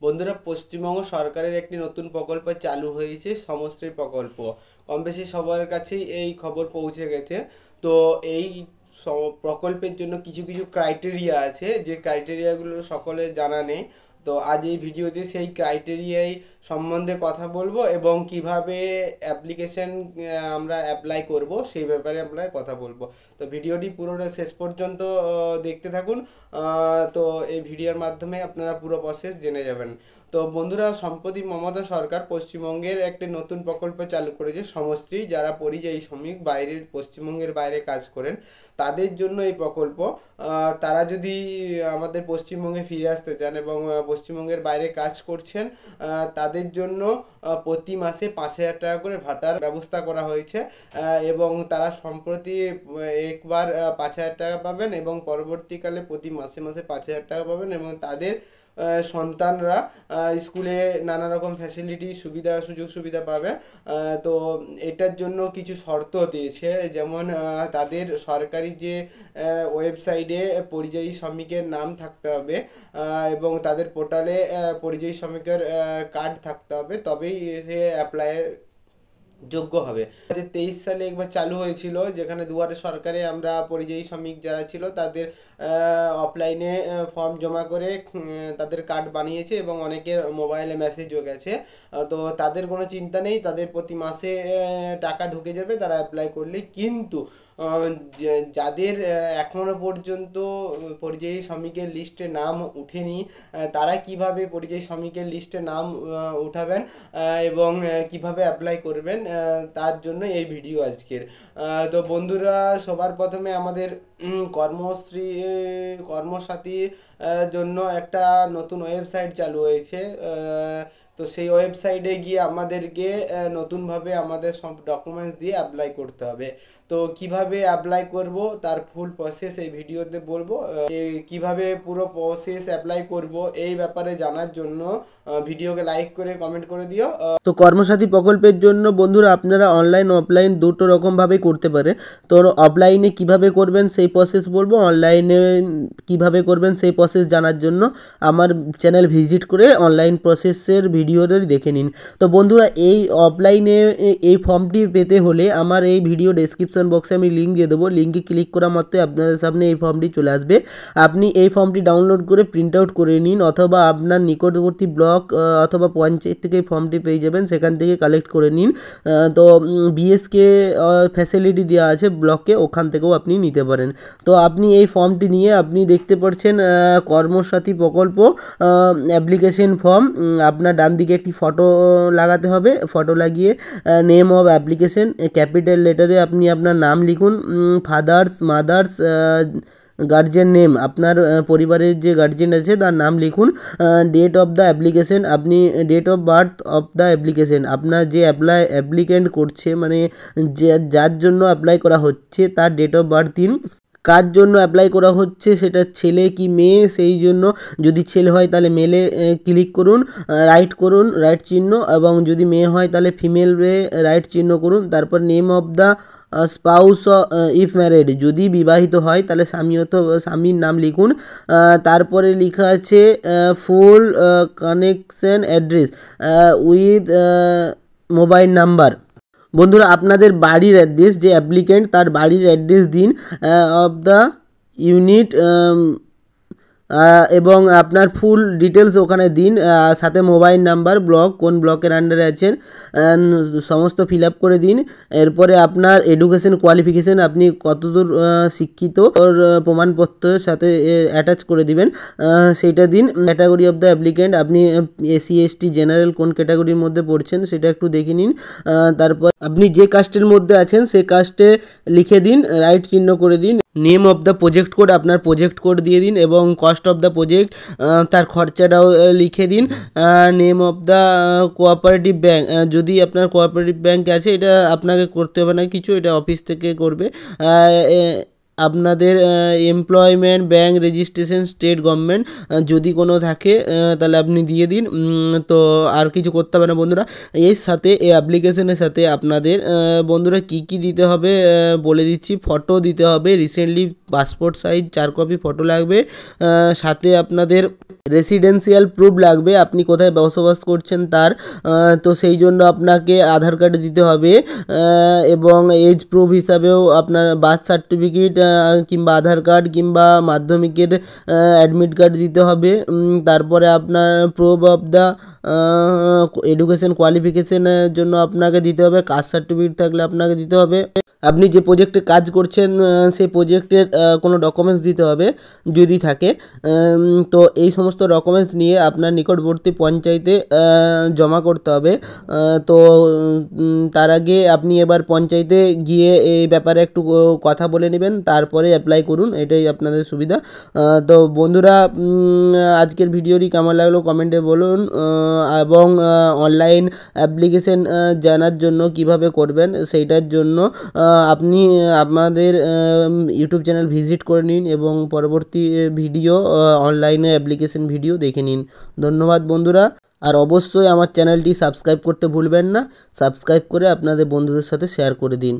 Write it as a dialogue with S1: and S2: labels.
S1: বন্ধুরা, পশ্চিমবঙ্গ সরকারের একটি নতুন প্রকল্প চালু হয়েছে, সমশ্রী প্রকল্প। কম বেশি সবার কাছেই এই খবর পৌঁছে গেছে। তো এই প্রকল্পের জন্য কিছু কিছু ক্রাইটেরিয়া আছে, যে ক্রাইটেরিয়াগুলো সকলের জানা নেই। তো আজ এই ভিডিওতে সেই ক্রাইটেরিয়াই সম্বন্ধে কথা বলবো এবং কিভাবে অ্যাপ্লিকেশন আমরা অ্যাপ্লাই করব সেই ব্যাপারে আমরা কথা বলবো। তো ভিডিওটি পুরোটা শেষ পর্যন্ত দেখতে থাকুন। তো এই ভিডিওর মাধ্যমে আপনারা পুরো প্রসেস জেনে যাবেন। তো বন্ধুরা, সম্প্রতি মমতা সরকার পশ্চিমবঙ্গের একটি নতুন প্রকল্প চালু করেছে, সমশ্রী। যারা পরিযায়ী শ্রমিক পশ্চিমবঙ্গের বাইরে কাজ করেন তাদের জন্য এই প্রকল্প। তারা যদি আমাদের পশ্চিমবঙ্গে ফিরে আসতে চান এবং পশ্চিমবঙ্গের বাইরে কাজ করছেন, তাদের জন্য প্রতি মাসে 5,000 টাকা করে ভাতার ব্যবস্থা করা হয়েছে। এবং তারা সম্প্রতি একবার 5,000 টাকা পাবেন এবং পরবর্তীকালে প্রতি মাসে মাসে 5,000 টাকা পাবেন এবং তাদের সন্তানরা স্কুলে নানা রকম ফ্যাসিলিটি সুযোগ সুবিধা পাবে। তো এটার জন্য কিছু শর্ত দিয়েছে, যেমন তাদের সরকারি যে ওয়েবসাইটে পরিযায়ী শ্রমিকের নাম থাকতে হবে এবং তাদের পোর্টালে পরিযায়ী শ্রমিকের কার্ড থাকতে হবে, তবেই সে অ্যাপ্লাইয়ের যোগ্য হবে। 2023 সালে একবার চালু হয়েছিল, যেখানে দুয়ারে সরকারে আমরা পরিযায়ী শ্রমিক যারা ছিল তাদের অফলাইনে ফর্ম জমা করে তাদের কার্ড বানিয়েছে এবং অনেকের মোবাইলে মেসেজও গেছে। তো তাদের কোনো চিন্তা নেই, তাদের প্রতি মাসে টাকা ঢুকে যাবে তারা অ্যাপ্লাই করলে। কিন্তু যাদের এখনও পর্যন্ত পরিযায়ী শ্রমিকের লিস্টে নাম উঠেনি, তারা কিভাবে পরিযায়ী শ্রমিকের লিস্টে নাম উঠাবেন এবং কিভাবে অ্যাপ্লাই করবেন, তার জন্য এই ভিডিও আজকের। তো বন্ধুরা, সবার প্রথমে আমাদের কর্মসাথীর জন্য একটা নতুন ওয়েবসাইট চালু হয়েছে। তো সেই ওয়েবসাইটে গিয়ে আমাদেরকে নতুনভাবে আমাদের সব ডকুমেন্টস দিয়ে অ্যাপ্লাই করতে হবে। তো কিভাবে অ্যাপ্লাই করব তার ফুল প্রসেস এই ভিডিওতে বলবো। কিভাবে পুরো প্রসেস অ্যাপ্লাই করব এই ব্যাপারে জানার জন্য ভিডিওকে লাইক করে কমেন্ট করে দিও।
S2: তো কর্মসাথী প্রকল্পের জন্য বন্ধুরা আপনারা অনলাইন অফলাইন দুটো রকমভাবে করতে পারে। তো অফলাইনে কিভাবে করবেন সেই প্রসেস বলবো, অনলাইনে কিভাবে করবেন সেই প্রসেস জানার জন্য আমার চ্যানেল ভিজিট করে অনলাইন প্রসেসের ভিডিওটা দেখে নিন। তো বন্ধুরা, এই অফলাইনে এই ফর্মটি পেতে হলে আমার এই ভিডিও ডেসক্রিপশন বক্সে আমি লিঙ্ক দিয়ে দেবো। লিঙ্কে ক্লিক করা মাত্রই আপনাদের সামনে এই ফর্মটি চলে আসবে। আপনি এই ফর্মটি ডাউনলোড করে প্রিন্ট আউট করে নিন, অথবা আপনার নিকটবর্তী ব্লক অথবা পঞ্চায়েত থেকে ফর্মটি পেয়ে যাবেন, সেখান থেকে কালেক্ট করে নিন। তো বিএসকে ফ্যাসিলিটি দেওয়া আছে ব্লকে, ওখান থেকেও আপনি নিতে পারেন। তো আপনি এই ফর্মটি নিয়ে আপনি দেখতে পাচ্ছেন কর্মসাথী প্রকল্প অ্যাপ্লিকেশন ফর্ম। আপনার ডান দিকে একটি ফটো লাগাতে হবে, ফটো লাগিয়ে নেম অফ অ্যাপ্লিকেশন ক্যাপিটাল লেটারে আপনি আপনার নাম লিখুন, ফাদার্স মাদার্স গার্জেন নেম, আপনার পরিবারের যে গার্জেন আছে তার নাম লিখুন। ডেট অফ দ্য অ্যাপ্লিকেশন, আপনি date of birth of the application, আপনার যে অ্যাপ্লিকেন্ট করছে মানে যার জন্য অ্যাপ্লাই করা হচ্ছে তার ডেট অফ বার্থ দিন। কার জন্য অ্যাপ্লাই করা হচ্ছে, সেটা ছেলে কি মেয়ে, সেই জন্য যদি ছেলে হয় তাহলে মেলে ক্লিক করুন, রাইট চিহ্ন, এবং যদি মেয়ে হয় তাহলে ফিমেলে রাইট চিহ্ন করুন। তারপর name of the spouse if married, যদি বিবাহিত হয় তাহলে স্বামীর নাম লিখুন। তারপরে লেখা আছে full connection address with mobile number. বন্ধুরা, আপনাদের বাড়ির অ্যাড্রেস, যে অ্যাপ্লিকেন্ট তার বাড়ির অ্যাড্রেস দিন অফ দ্য ইউনিট, এবং আপনার ফুল ডিটেলস ওখানে দিন, সাথে মোবাইল নাম্বার, ব্লক কোন ব্লকের আন্ডারে আছেন সমস্ত ফিল আপ করে দিন। এরপরে আপনার এডুকেশন কোয়ালিফিকেশান, আপনি কতদূর শিক্ষিত ওর প্রমাণপত্রের সাথে অ্যাটাচ করে দিবেন, সেইটা দিন। ক্যাটাগরি অফ দ্য অ্যাপ্লিকেন্ট, আপনি এসসি এসটি জেনারেল কোন ক্যাটাগরির মধ্যে পড়ছেন সেটা একটু দেখে নিন। তারপর আপনি যে কাস্টের মধ্যে আছেন সেই কাস্টে লিখে দিন, রাইট চিহ্ন করে দিন। Name of the project code, আপনার প্রজেক্ট কোড দিয়ে দিন এবং কস্ট অফ দ্য প্রজেক্ট, তার খরচাটাও লিখে দিন। Name of the cooperative bank, যদি আপনার কোঅপারেটিভ ব্যাঙ্ক আছে এটা আপনাকে করতে হবে না কিছু, এটা অফিস থেকে করবে। আপনাদের employment, bank registration, state government যদি কোনো থাকে তাহলে আপনি দিয়ে দিন। তো আর কিছু করতে হবে না বন্ধুরা। এর সাথে এই অ্যাপ্লিকেশনের সাথে আপনাদের বন্ধুরা কি কি দিতে হবে বলে দিচ্ছি। ফটো দিতে হবে, recently passport size 4 copy photo লাগবে, সাথে আপনাদের রেসিডেন্সিয়াল প্রুফ লাগবে, আপনি কোথায় বসবাস করছেন তার। তো সেই জন্য আপনাকে আধার কার্ড দিতে হবে, এবং এজ প্রুফ হিসাবেও আপনার বার্থ সার্টিফিকেট কিংবা আধার কার্ড কিংবা মাধ্যমিকের অ্যাডমিট কার্ড দিতে হবে। তারপরে আপনার প্রুফ অফ দ্য এডুকেশন কোয়ালিফিকেশনের জন্য আপনাকে দিতে হবে, কাস্ট সার্টিফিকেট থাকলে আপনাকে দিতে হবে। আপনি যে প্রজেক্টে কাজ করছেন সেই প্রজেক্টের কোনো ডকুমেন্টস দিতে হবে যদি থাকে। তো এই সমস্ত ডকুমেন্টস নিয়ে আপনার নিকটবর্তী পঞ্চায়েতে জমা করতে হবে। তো তার আগে আপনি এবার পঞ্চায়েতে গিয়ে এই ব্যাপারে একটু কথা বলে নেবেন, তারপরে অ্যাপ্লাই করুন, এটাই আপনাদের সুবিধা। তো বন্ধুরা, আজকের ভিডিওটি কেমন লাগলো কমেন্টে বলুন, এবং অনলাইন অ্যাপ্লিকেশন জানার জন্য কিভাবে করবেন সেইটার জন্য আপনি আমাদের ইউটিউব চ্যানেল ভিজিট করে নিন এবং পরবর্তী ভিডিও অনলাইনে অ্যাপ্লিকেশন ভিডিও দেখে নিন। ধন্যবাদ বন্ধুরা। আর অবশ্যই আমার চ্যানেলটি সাবস্ক্রাইব করতে ভুলবেন না, সাবস্ক্রাইব করে আপনাদের বন্ধুদের সাথে শেয়ার করে দিন।